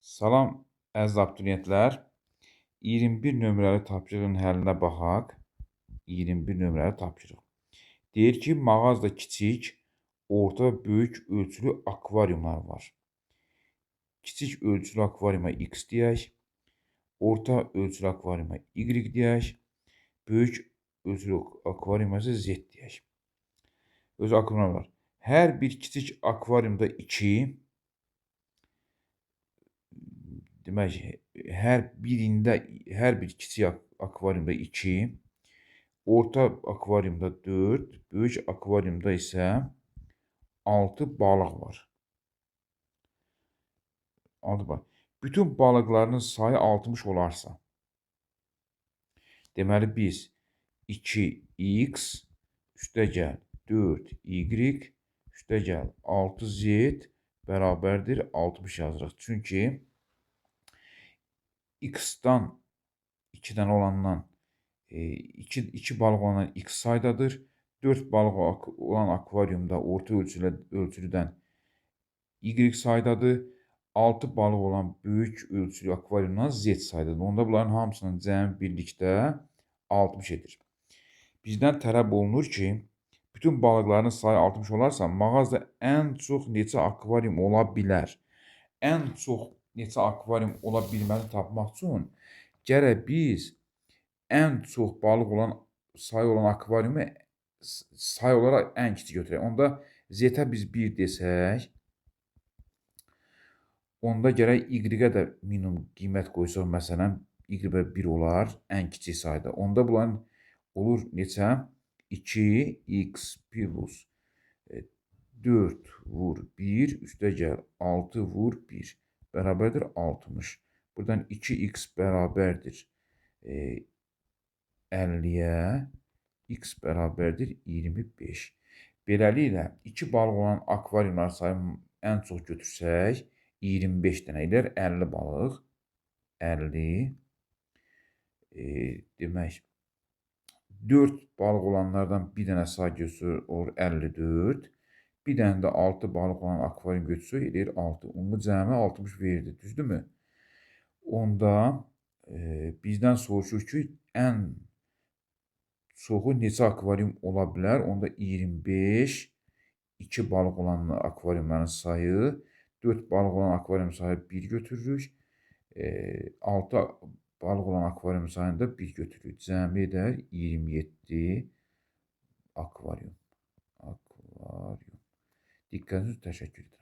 Salam, əziz abituriyentlər. 21 nömrəli tapşırığın həllinə baxaq. 21 nömrəli tapşırıq. Deyir ki, mağazada kiçik, orta və böyük ölçülü akvariumlar var. Kiçik ölçülü akvariuma X deyək, orta ölçülü akvariuma Y deyək, böyük ölçülü akvariuma isə Z deyək. Öz akvariumlar var. Hər bir kiçik akvariumda 2, demək, hər bir kiçik akvariumda 2, orta akvariumda 4, böyük akvariumda isə 6 balıq var. 6 balıq. Bütün balıqların sayı 60 olarsa, deməli biz 2x üstəgəl 4y üstəgəl 6z bərabərdir 60 yazırıq. Çünki x-dan 2-dən olandan 2 balıq olandan x saydadır. 4 balıq olan akvariumda orta ölçülüdən y saydadır. 6 balıq olan böyük ölçülü akvariumdan z saydadır. Onda bunların hamısının cəmi birlikdə 60 edir. Bizdən tələb olunur ki, bütün balıqların sayı 60 olarsa, mağazada ən çox neçə akvarium ola bilər? Ən çox neçə akvarium ola bilməni tapmaq üçün gərək biz ən çox balıq olan sayı olan akvariumu sayı olaraq ən kiçik götürək. Onda z-ə biz 1 desək, onda gərək y-ə də minimum qiymət qoysaq, məsələn, y-ə 1 olar, ən kiçik sayda. Onda bunların olur neçə? 2x plus 4 vur 1 üstəgəl 6 vur 1 bərabərdir 60. Buradan 2x bərabərdir 50-yə, x bərabərdir 25. Beləliklə, 2 balıq olan akvariumlar sayını ən çox götürsək, 25 dənə elər 50 balıq. 50, demək, 4 balıq olanlardan bir dənə say götürsək, olur 54. Bir dənə də 6 balıq olan akvarium götürsək, edir 6. Ümumi cəmi 60 verirdi, düzdürmü? Onda bizdən soruşur ki, ən çoxu neçə akvarium ola bilər? Onda 25, 2 balıq olan akvariumların sayı, 4 balıq olan akvarium sayı 1 götürürük. 6 balıq olan akvarium sayını da 1 götürürük. Cəmi edər 27 akvarium. Diqqətiniz üçün təşəkkür edirəm.